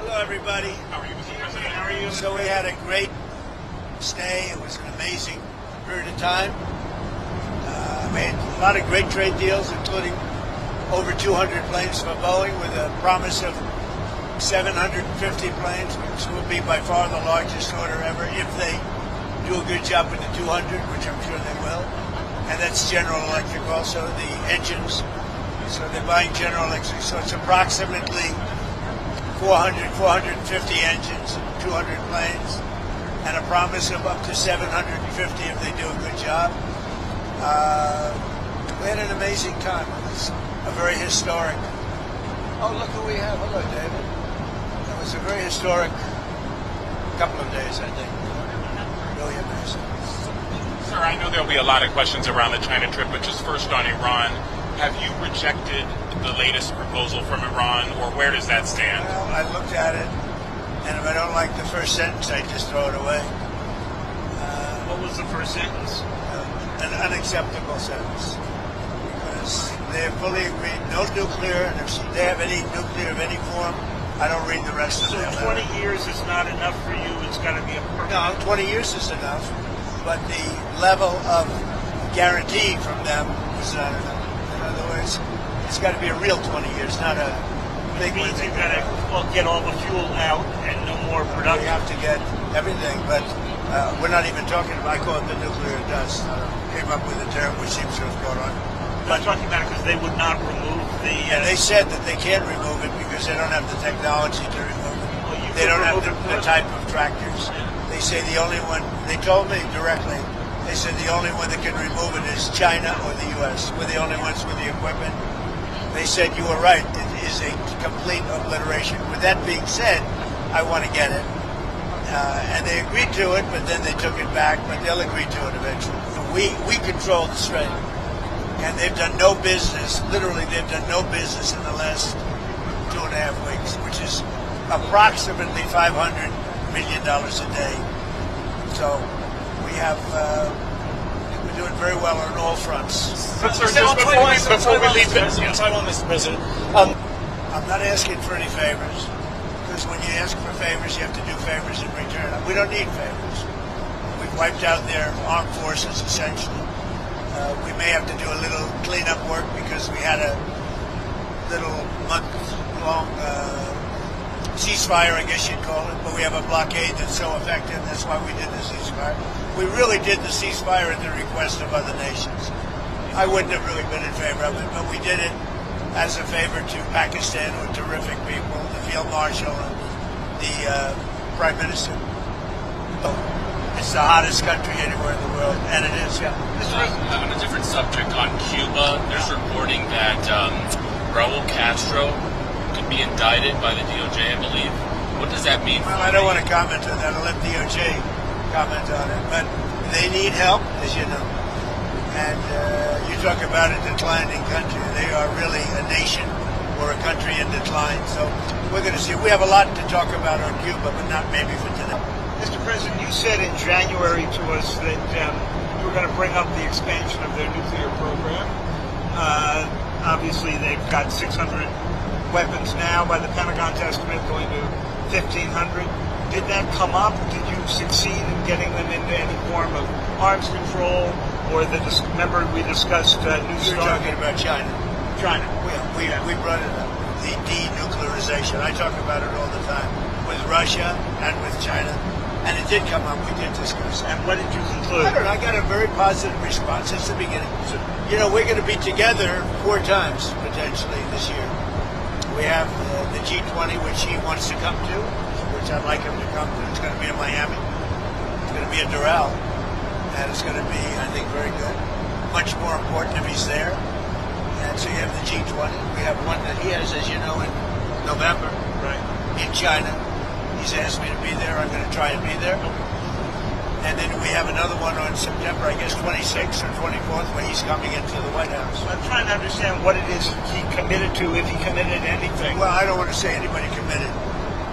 Hello, everybody. How are you, Mr. President? How are you? So we had a great stay. It was an amazing period of time. Made a lot of great trade deals, including over 200 planes for Boeing, with a promise of 750 planes, which will be by far the largest order ever if they do a good job with the 200, which I'm sure they will. And that's General Electric also, the engines. So they're buying General Electric. So it's approximately 450 engines, 200 planes, and a promise of up to 750 if they do a good job. We had an amazing time. It was a very historic. Oh, look who we have. Hello, David. It was a very historic couple of days, I think. Really amazing. Sir, I know there'll be a lot of questions around the China trip, but just first on Iran, have you rejected the latest proposal from Iran, or where does that stand? Well, I looked at it, and if I don't like the first sentence, I just throw it away. What was the first sentence? An unacceptable sentence, because they're fully agreed, no nuclear, and if they have any nuclear of any form, I don't read the rest of So it. 20 years is not enough for you, it's got to be a permanent... No, 20 years is enough, but the level of guarantee from them was not enough. In other words, it's got to be a real 20 years, not a big one. Means you've got to get all the fuel out and no more production. We have to get everything, but we're not even talking about, I call it the nuclear dust. Came up with a term which seems to have caught on. I'm talking about it because they would not remove the... They said that they can't remove it because they don't have the technology to remove it. Well, They don't have the type of tractors. They say the only one, they told me directly, they said the only one that can remove it is China or the U.S. We're the only ones with the equipment. They said, you were right, it is a complete obliteration. With that being said, I want to get it. And they agreed to it, but then they took it back, but they'll agree to it eventually. We control the strait. And they've done no business, literally they've done no business in the last 2.5 weeks, which is approximately $500 million a day. So we have, we're doing very well on all fronts. But sir, just before we leave this, time on, Mr. President. I'm not asking for any favors, because when you ask for favors, you have to do favors in return. We don't need favors. We've wiped out their armed forces, essentially. We may have to do a little cleanup work because we had a little month-long ceasefire, I guess you'd call it, but we have a blockade that's so effective. That's why we did the ceasefire. We really did the ceasefire at the request of other nations. I wouldn't have really been in favor of it, but we did it as a favor to Pakistan, who are terrific people, the Field Marshal and the Prime Minister. It's the hottest country anywhere in the world, and it is. Yeah. On a different subject, on Cuba, there's reporting that Raul Castro could be indicted by the DOJ, I believe. What does that mean? Well, I don't want to comment on that. I'll let DOJ comment on it. But they need help, as you know. And you talk about a declining country. They are really a nation or a country in decline. So we're going to see. We have a lot to talk about on Cuba, but not maybe for today. Mr. President, you said in January to us that you were going to bring up the expansion of their nuclear program. Obviously, they've got 600 weapons now, by the Pentagon's estimate, going to 1,500. Did that come up? Did you succeed in getting them into any form of arms control? Or remember we discussed New You're Start? talking about China. China. We brought it up. The denuclearization. I talk about it all the time with Russia and with China. And it did come up. We did discuss it. And what did you conclude? I don't know. I got a very positive response since the beginning. You know, we're going to be together 4 times, potentially, this year. We have the G20, which he wants to come to, which I'd like him to come to. It's going to be in Miami. It's going to be in Doral. And it's going to be, I think, very good. Much more important if he's there. And so you have the G20. We have one that he has, as you know, in November. Right. In China. He's asked me to be there. I'm going to try to be there. And then we have another one on September, I guess, 26th or 24th, where he's coming into the White House. I'm trying to understand what it is he committed to, if he committed anything. Well, I don't want to say anybody committed,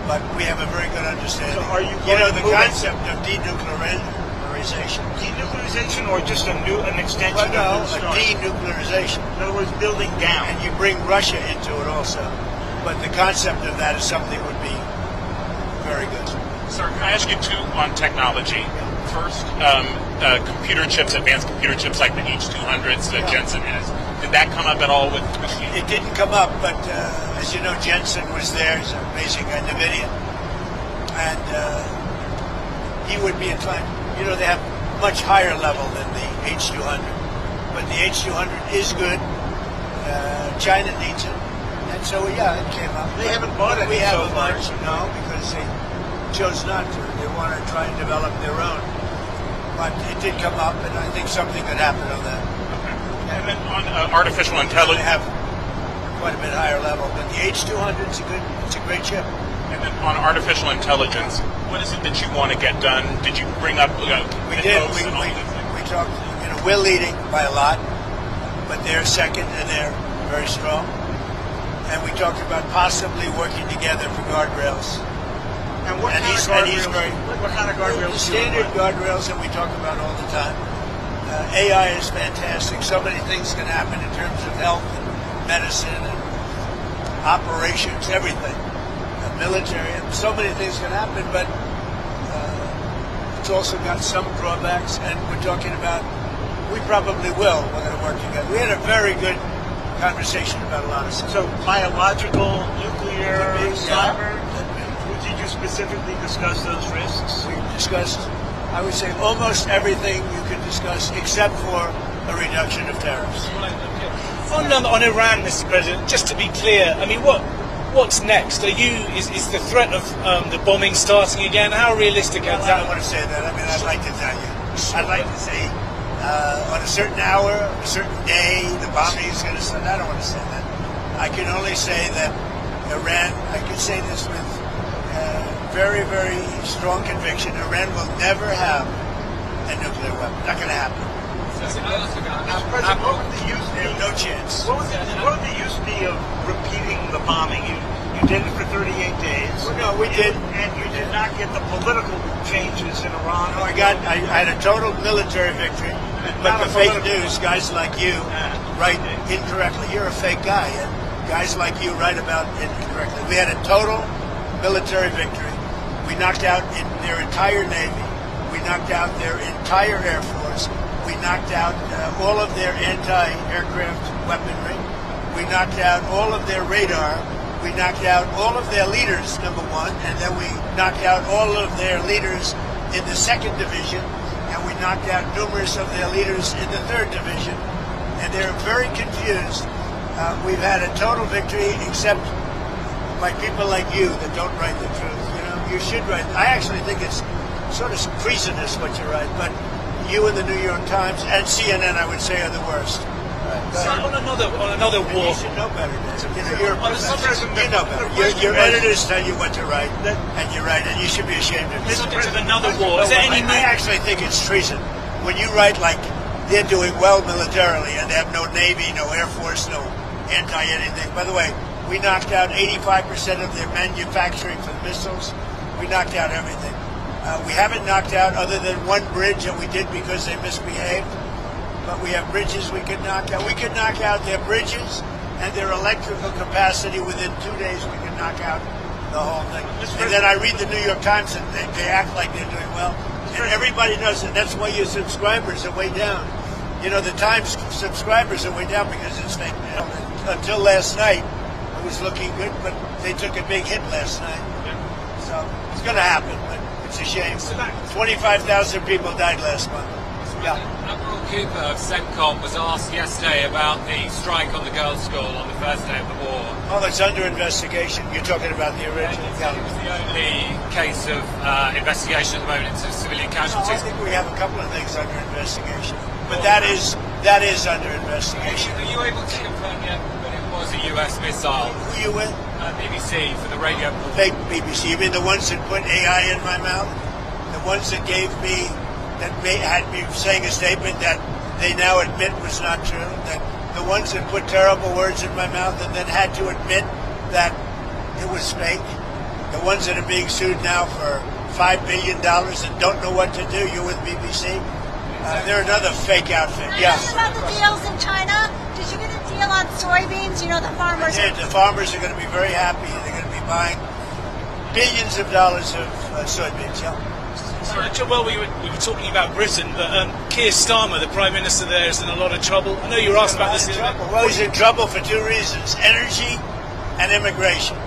but we have a very good understanding. So are you know, the concept of denuclearization. Denuclearization or just an extension Well, no, of a denuclearization. In other words, building down. And you bring Russia into it also. But the concept of that is something would be very good. Sir, can I ask you two on technology? First, computer chips, advanced computer chips like the H200s that Jensen has. Did that come up at all with you? It didn't come up, but as you know, Jensen was there. He's an amazing guy, NVIDIA. And he would be inclined. You know, they have much higher level than the H200. But the H200 is good. China needs it. And so, yeah, it came up. They haven't bought it We have so a far. bunch, no, because they chose not to. They want to try and develop their own. But it did come up, and I think something could happen on that. And then on artificial They intelligence. have quite a bit higher level, but the H200 it's a great chip. And then on artificial intelligence, what is it that you want to get done? Did you bring up We did. We talked. You know, we're leading by a lot, but they're second, and they're very strong. And we talked about possibly working together for guardrails. And what And kind he's of guardrails? very What kind of guardrails? the standard guardrails that we talk about all the time. AI is fantastic. So many things can happen in terms of health and medicine and operations, everything. Military, and so many things can happen, but it's also got some drawbacks, and we're talking about, we probably will, we're going to work together. We had a very good conversation about a lot of stuff. So biological, nuclear, Could be, cyber. yeah. Did you specifically discuss those risks? We discussed, I would say, almost everything you can discuss except for a reduction of tariffs. On Iran, Mr. President, just to be clear, I mean, what's next? Is the threat of the bombing starting again? How realistic is I don't that? want to say that. I mean, I'd like to tell you. I'd like to say on a certain hour, a certain day, the bombing is going to start. I don't want to say that. I can only say that Iran, I can say this with very, very strong conviction, Iran will never have a nuclear weapon. Not going to happen. President, what would the use They be? have no chance. What would the use be of repeating the bombing? You did it for 38 days. Well, no, we did. And you did not get the political changes in Iran. No, I had a total military victory, but the fake news, guys like you write incorrectly. You're a fake guy, and guys like you write about it incorrectly. We had a total military victory. We knocked out their entire Navy. We knocked out their entire Air Force. We knocked out all of their anti-aircraft weaponry. We knocked out all of their radar. We knocked out all of their leaders, number one, and then we knocked out all of their leaders in the 2nd Division, and we knocked out numerous of their leaders in the 3rd Division, and they're very confused. We've had a total victory, except by people like you that don't write the truth. You know, you should write. I actually think it's sort of treasonous what you write, but you and the New York Times and CNN, I would say, are the worst. So on another And war. you should know better, Dave. You know, you're a On a professor. subject- You know better. Your editors tell you what to write, and you write, and you should be ashamed of The yourself. subject of another war. Is there any I actually think it's treason. When you write like they're doing well militarily and they have no Navy, no Air Force, no anti-anything. By the way, we knocked out 85% of their manufacturing for the missiles. We knocked out everything. We haven't knocked out other than one bridge that we did because they misbehaved. But we have bridges we could knock out. We could knock out their bridges and their electrical capacity within 2 days. We could knock out the whole thing. And then I read the New York Times and they act like they're doing well. And everybody knows it. That's why your subscribers are way down. You know, the Times subscribers are way down because it's fake news. Until last night, it was looking good, but they took a big hit last night. So it's going to happen, but it's a shame. 25,000 people died last month. Yeah. Admiral Cooper of CENTCOM was asked yesterday about the strike on the girls' school on the first day of the war. Oh, it's under investigation. You're talking about the original. It was the only case of investigation at the moment into civilian I casualties. think we have a couple of things under investigation, but that is under investigation. Are you able to confirm yet that it was a US missile? Who you with? BBC for the radio. Fake BBC. You mean the ones that put AI in my mouth? The ones that gave me, that had me saying a statement that they now admit was not true? That the ones that put terrible words in my mouth and then had to admit that it was fake? The ones that are being sued now for $5 billion and don't know what to do? You with BBC? They're another fake outfit. Yeah. About the deals in China, did you get a deal on soybeans? You know, the farmers. The farmers are going to be very happy. They're going to be buying billions of dollars of soybeans. Yeah. Well, we were talking about Britain, but Keir Starmer, the Prime Minister there, is in a lot of trouble. I know you were asked about this. Well, he's in trouble for two reasons: energy and immigration.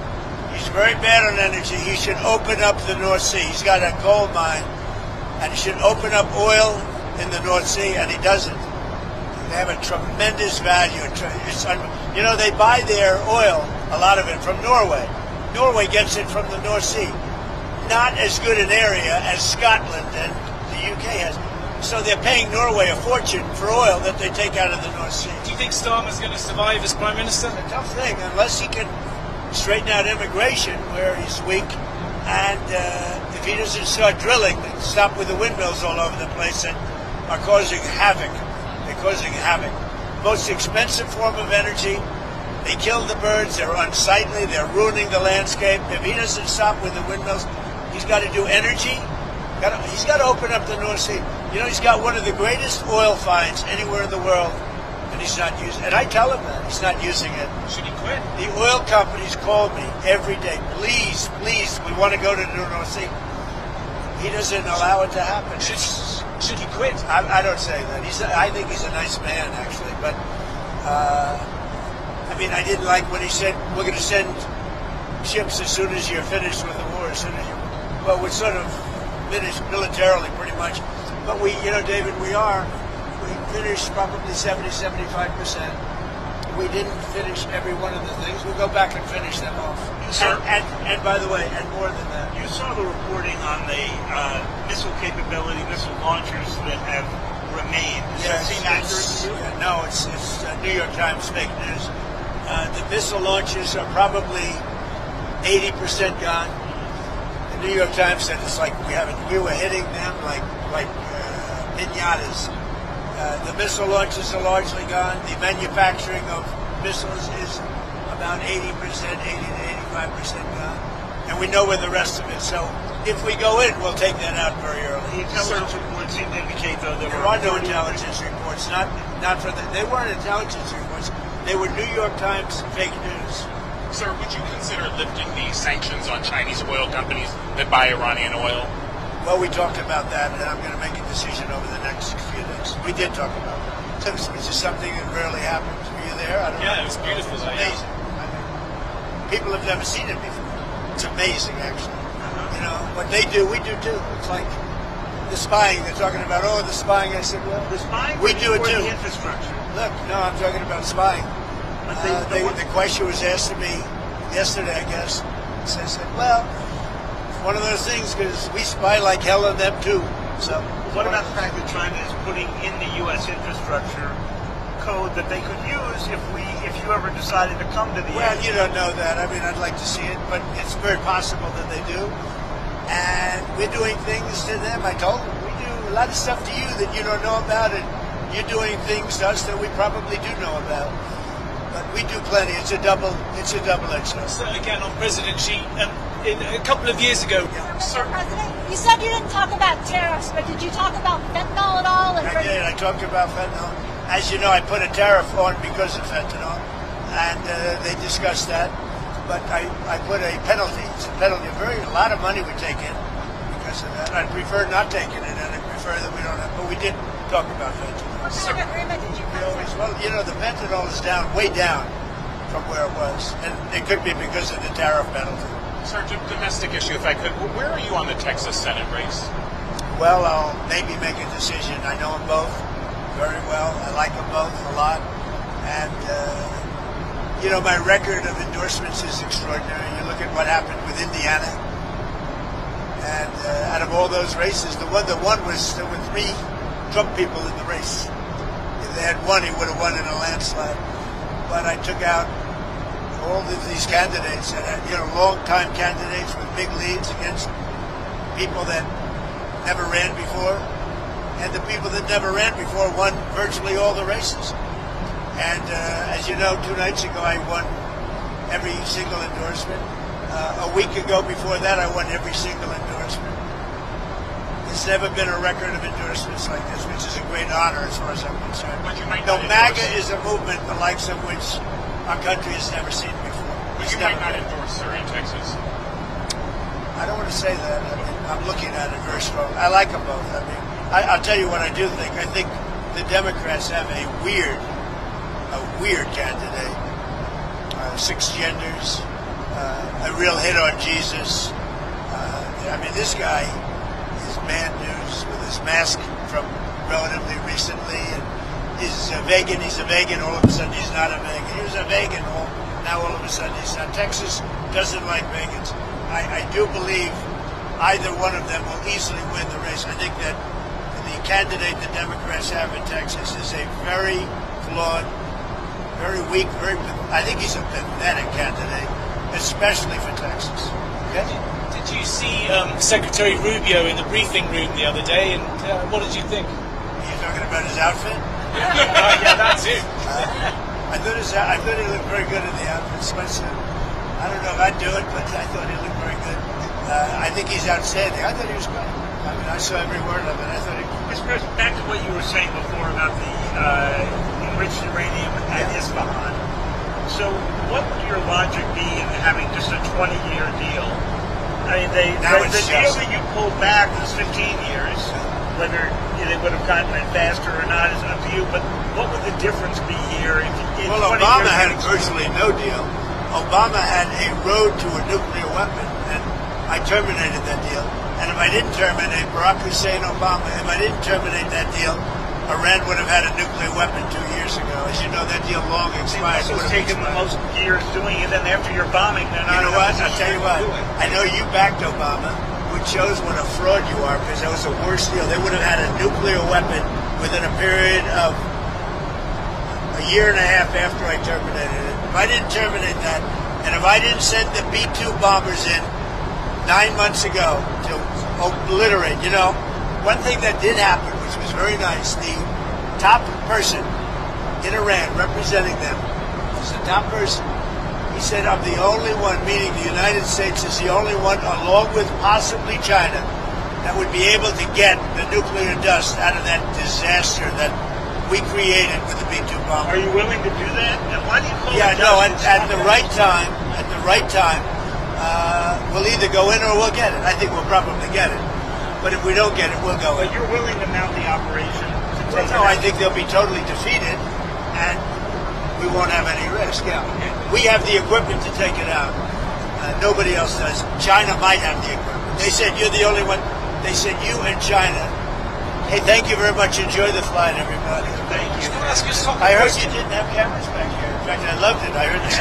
He's very bad on energy. He should open up the North Sea. He's got a coal mine, and he should open up oil in the North Sea, and he doesn't. They have a tremendous value. They buy their oil, a lot of it, from Norway. Norway gets it from the North Sea. Not as good an area as Scotland and the UK has. So they're paying Norway a fortune for oil that they take out of the North Sea. Do you think Starmer's going to survive as Prime Minister? It's a tough thing, unless he can straighten out immigration where he's weak. And if he doesn't start drilling and stop with the windmills all over the place that are causing havoc. They're causing havoc. Most expensive form of energy. They kill the birds. They're unsightly. They're ruining the landscape. If he doesn't stop with the windmills, he's got to do energy. He's got to open up the North Sea. He's got one of the greatest oil finds anywhere in the world, and he's not using it. And I tell him that. He's not using it. Should he quit? The oil companies call me every day. Please, we want to go to the North Sea. He doesn't allow it to happen. Should he quit? I don't say that. I think he's a nice man, actually. But, I didn't like when he said, we're going to send ships as soon as you're finished with the war. Well, we're sort of finished militarily, pretty much. But David, we finished probably 70-75%. We didn't finish every one of the things. We'll go back and finish them off. And by the way, and more than that. You saw the reporting on the missile capability, missile launchers that have remained. Does that seem accurate to you? No, it's New York Times fake news. The missile launches are probably 80% gone. The New York Times said it's like we were hitting them like pinatas. The missile launches are largely gone. The manufacturing of missiles is about 80%, 80 to 85% gone. And we know where the rest of it. So if we go in, we'll take that out very early. The intelligence reports seem to indicate, though, that there are no intelligence reports. Not they weren't intelligence reports. They were New York Times fake news. Sir, would you consider lifting the sanctions on Chinese oil companies that buy Iranian oil? Well, we talked about that, and I'm going to make a decision over the next few days. We did talk about that. It's just something that rarely happens. Were you there? I don't know. It was beautiful. It's amazing. People have never seen it before. It's amazing, actually. What they do, we do too. It's like the spying. They're talking about, the spying. I said, well, the spying. We do it too. The infrastructure. Look, no, I'm talking about spying. The question was asked to me yesterday, I guess. So I said, well, one of those things, because we spy like hell on them too. So what about the fact that China is putting in the U.S. infrastructure code that they could use if you ever decided to come to the Well, you don't know that. I'd like to see it, but it's very possible that they do. And we're doing things to them. I told them, we do a lot of stuff to you that you don't know about, and you're doing things to us that we probably do know about. But we do plenty. It's a double-edged sword. So again, on President Xi, a couple of years ago, Mr. President, you said you didn't talk about tariffs, but did you talk about fentanyl at all? I did. I talked about fentanyl. As you know, I put a tariff on because of fentanyl, and they discussed that. But I put a penalty. It's a penalty. A lot of money we take in because of that. I'd prefer not taking it, and I prefer that we don't have. But we did talk about fentanyl. What kind of agreement did you come to? Well, the fentanyl is way down from where it was, and it could be because of the tariff penalty. Sir, domestic issue, if I could. Where are you on the Texas Senate race? Well, I'll maybe make a decision. I know them both very well. I like them both a lot, and my record of endorsements is extraordinary. You look at what happened with Indiana, and out of all those races, the one that won was there were 3 Trump people in the race. If they had won, he would have won in a landslide. But I took out all of these candidates, long-time candidates with big leads against people that never ran before, and the people that never ran before won virtually all the races. And as you know, 2 nights ago I won every single endorsement. A week ago before that I won every single endorsement. There's never been a record of endorsements like this, which is a great honor as far as I'm concerned. But you might no, not MAGA endorse. is a movement the likes of which our country has never seen before. But you might not endorse, sir, in Texas. say that. I mean, I'm looking at it very strong. I like them both. I mean, I'll tell you what I do think. I think the Democrats have a weird candidate. 6 genders, a real hit on Jesus. I mean, this guy is man news with his mask from relatively recently, and he's a vegan. He's a vegan. All of a sudden, he's not a vegan. He was a vegan. Now all of a sudden, he's not. Texas doesn't like vegans. I do believe either one of them will easily win the race. I think that the candidate the Democrats have in Texas is a very flawed, very weak, I think he's a pathetic candidate, especially for Texas. Okay? Did you see Secretary Rubio in the briefing room the other day, and what did you think? Are you talking about his outfit? Yeah, that's it. I thought he looked very good in the outfit. I don't know if I'd do it, but I thought he looked very good. I think he's outstanding. I thought he was great. I mean, I saw every word of it. I thought Mr. President, back to what you were saying before about the enriched uranium at Isfahan. So what would your logic be in having just a 20-year deal? I mean, the deal that you pulled back was 15 years. Whether they would have gotten it faster or not is up to you. But what would the difference be here? Well, Obama had virtually no deal. Obama had a road to a nuclear weapon, and I terminated that deal. And if I didn't terminate Barack Hussein Obama, if I didn't terminate that deal, Iran would have had a nuclear weapon 2 years ago. As you know, that deal long expired. It's taken the most years doing it, and after your bombing, they're not. You know what? I'll tell you what. I know you backed Obama, which shows what a fraud you are, because that was the worst deal. They would have had a nuclear weapon within a period of a year and a half after I terminated it. If I didn't terminate that, and if I didn't send the B-2 bombers in 9 months ago to obliterate, one thing that did happen, which was very nice, the top person in Iran representing them was the top person. He said, I'm the only one, meaning the United States is the only one, along with possibly China, that would be able to get the nuclear dust out of that disaster that we created with the B-2 bomber. Are you willing to do that? And why do you call it at the right time, we'll either go in or we'll get it. I think we'll probably get it. But if we don't get it, we'll go in. But you're willing to mount the operation to take it out? I think they'll be totally defeated, and we won't have any risk. Yeah. We have the equipment to take it out. Nobody else does. China might have the equipment. They said you're the only one. They said you and China. Hey, thank you very much. Enjoy the flight, everybody. Thank you. I heard you didn't have cameras back here. In fact, I loved it. I heard that.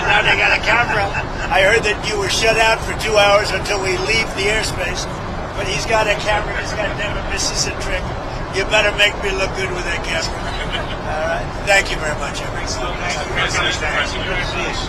And now they got a camera. I heard that you were shut out for 2 hours until we leave the airspace. But he's got a camera. He's got never misses a trick. You better make me look good with that camera. All right. Thank you very much, everybody. Thank you. Mr. President. Good to see you.